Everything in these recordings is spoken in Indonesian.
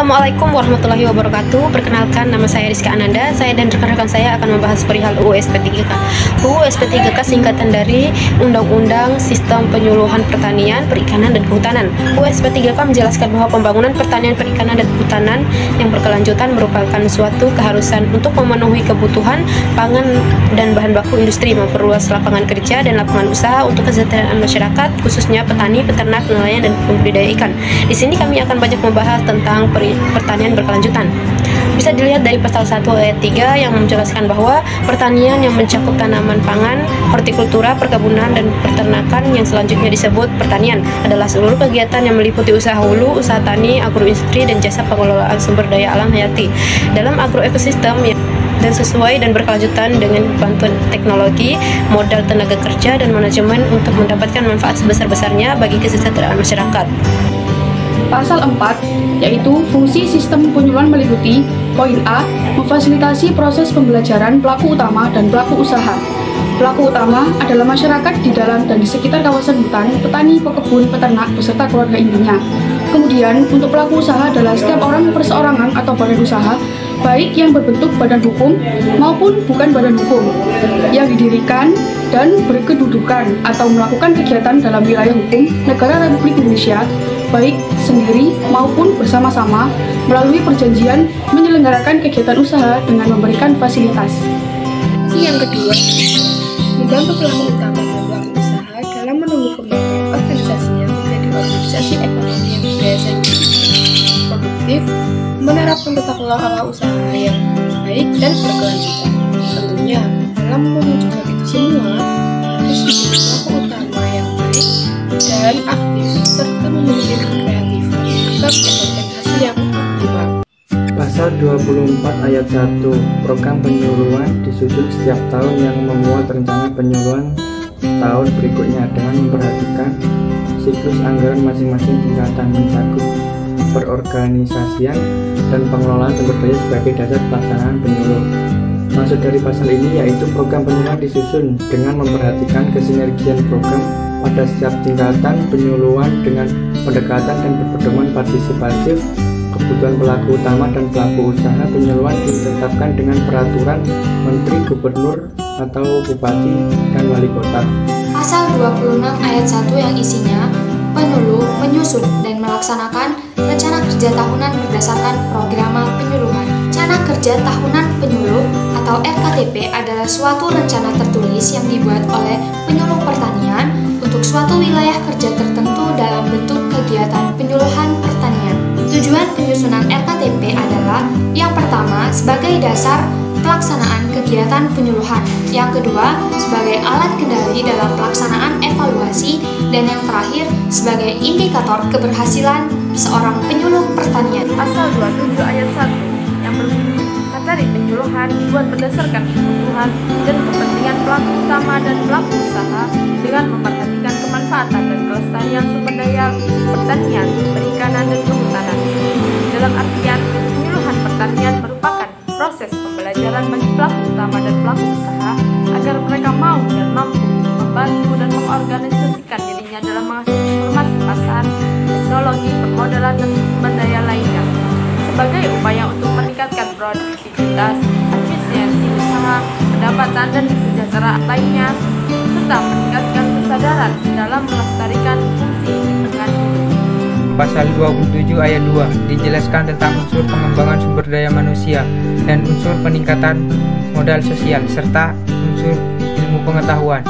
Assalamualaikum warahmatullahi wabarakatuh. Perkenalkan, nama saya Rizka Ananda. Saya dan rekan-rekan saya akan membahas perihal UU SP3K. UU SP3K singkatan dari Undang-Undang Sistem Penyuluhan Pertanian, Perikanan, dan Kehutanan. UU SP3K menjelaskan bahwa pembangunan pertanian, perikanan, dan kehutanan yang berkelanjutan merupakan suatu keharusan untuk memenuhi kebutuhan pangan dan bahan baku industri, memperluas lapangan kerja dan lapangan usaha untuk kesejahteraan masyarakat, khususnya petani, peternak, nelayan, dan pembudidaya ikan. Di sini kami akan banyak membahas tentang pertanian berkelanjutan. Bisa dilihat dari pasal 1 ayat 3 yang menjelaskan bahwa pertanian yang mencakup tanaman pangan, hortikultura, perkebunan, dan peternakan yang selanjutnya disebut pertanian adalah seluruh kegiatan yang meliputi usaha hulu, usaha tani, agroindustri, dan jasa pengelolaan sumber daya alam hayati dalam agroekosistem dan sesuai dan berkelanjutan dengan bantuan teknologi, modal tenaga kerja, dan manajemen untuk mendapatkan manfaat sebesar-besarnya bagi kesejahteraan masyarakat. Pasal 4, yaitu fungsi sistem penyuluhan meliputi poin A, memfasilitasi proses pembelajaran pelaku utama dan pelaku usaha. Pelaku utama adalah masyarakat di dalam dan di sekitar kawasan hutan, petani, pekebun, peternak, beserta keluarga intinya. Kemudian, untuk pelaku usaha adalah setiap orang perseorangan atau badan usaha, baik yang berbentuk badan hukum maupun bukan badan hukum, yang didirikan dan berkedudukan atau melakukan kegiatan dalam wilayah hukum Negara Republik Indonesia, baik sendiri maupun bersama-sama melalui perjanjian menyelenggarakan kegiatan usaha dengan memberikan fasilitas. Yang kedua, membantu pelaku utama dan pelaku usaha dalam menumbuh kembangkan organisasinya menjadi organisasi ekonomi yang biasanya produktif, menerapkan tata kelola usaha yang baik dan berkelanjutan. Tentunya, dalam mewujudkan itu semua, harus menjadi pelaku utama yang baik dan aktif serta memiliki kreativitas untuk hasil yang optimal. Pasal 24 ayat 1, program penyuluhan disusun setiap tahun yang memuat rencana penyuluhan tahun berikutnya dengan memperhatikan siklus anggaran masing-masing tingkatan, mencakup perorganisasian dan pengelolaan sumber daya sebagai dasar pelaksanaan penyuluh. Maksud dari pasal ini yaitu program penyuluhan disusun dengan memperhatikan kesinergian program pada setiap tingkatan penyuluhan dengan pendekatan dan berpedoman partisipatif kebutuhan pelaku utama dan pelaku usaha. Penyuluhan ditetapkan dengan peraturan Menteri, Gubernur, atau Bupati dan Wali Kota. Pasal 26 ayat 1 yang isinya penyuluh menyusun dan melaksanakan rencana kerja tahunan berdasarkan program penyuluhan. Rencana kerja tahunan penyuluh atau RKTP adalah suatu rencana tertulis yang dibuat oleh penyuluh pertanian untuk suatu wilayah kerja tertentu dalam bentuk kegiatan penyuluhan pertanian. Tujuan penyusunan RKTP adalah yang pertama sebagai dasar pelaksanaan kegiatan penyuluhan, yang kedua sebagai alat kendali dalam pelaksanaan evaluasi, dan yang terakhir sebagai indikator keberhasilan seorang penyuluh pertanian. Pasal 27 ayat 1 yang berbunyi, materi penyuluhan dibuat berdasarkan kebutuhan dan kepentingan pelaku utama dan pelaku usaha dengan memperhatikan kemanfaatan dan kelestarian sumber daya pertanian, perikanan, dan kehutanan. Dalam artian, penyuluhan pertanian merupakan proses pembelajaran bagi pelaku utama dan pelaku usaha agar mereka mau dan mampu membantu dan mengorganisasikan dirinya dalam mengakses informasi pasar, teknologi, permodalan, dan sumber daya lainnya sebagai upaya untuk meningkatkan produktivitas, efisiensi usaha, pendapatan, dan kesejahteraan lainnya, serta meningkatkan kesadaran dalam melestarikan fungsi lingkungan. Pasal 27 ayat 2 dijelaskan tentang unsur pengembangan sumber daya manusia dan unsur peningkatan modal sosial serta unsur ilmu pengetahuan.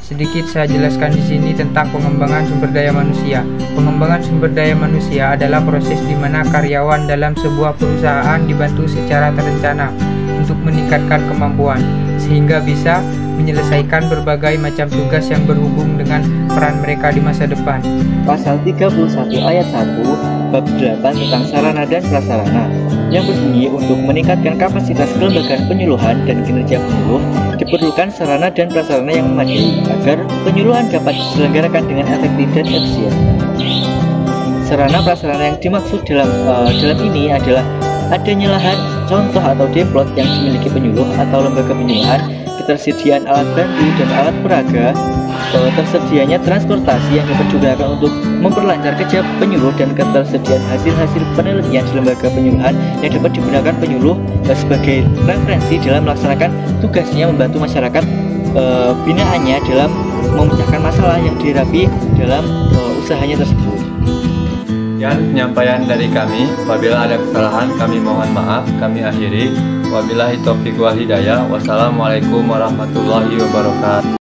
Sedikit saya jelaskan di sini tentang pengembangan sumber daya manusia. Pengembangan sumber daya manusia adalah proses di mana karyawan dalam sebuah perusahaan dibantu secara terencana untuk meningkatkan kemampuan sehingga bisa menyelesaikan berbagai macam tugas yang berhubung dengan peran mereka di masa depan. Pasal 31 ayat 1 bab 8 tentang sarana dan prasarana yang berbunyi untuk meningkatkan kapasitas kelembagaan penyuluhan dan kinerja penyuluh diperlukan sarana dan prasarana yang memadai agar penyuluhan dapat diselenggarakan dengan efektif dan efisien. Sarana prasarana yang dimaksud dalam ini adalah adanya lahan, contoh atau demplot yang dimiliki penyuluh atau lembaga penyuluhan, ketersediaan alat bantu dan alat peraga, tersedianya transportasi yang dapat digunakan untuk memperlancar kerja penyuluh dan ketersediaan hasil-hasil penelitian di lembaga penyuluhan yang dapat digunakan penyuluh sebagai referensi dalam melaksanakan tugasnya membantu masyarakat binaannya dalam memecahkan masalah yang dihadapi dalam usahanya tersebut. Sekian penyampaian dari kami. Apabila ada kesalahan kami mohon maaf. Kami akhiri. Wabillahi taufiq wal hidayah. Wassalamualaikum warahmatullahi wabarakatuh.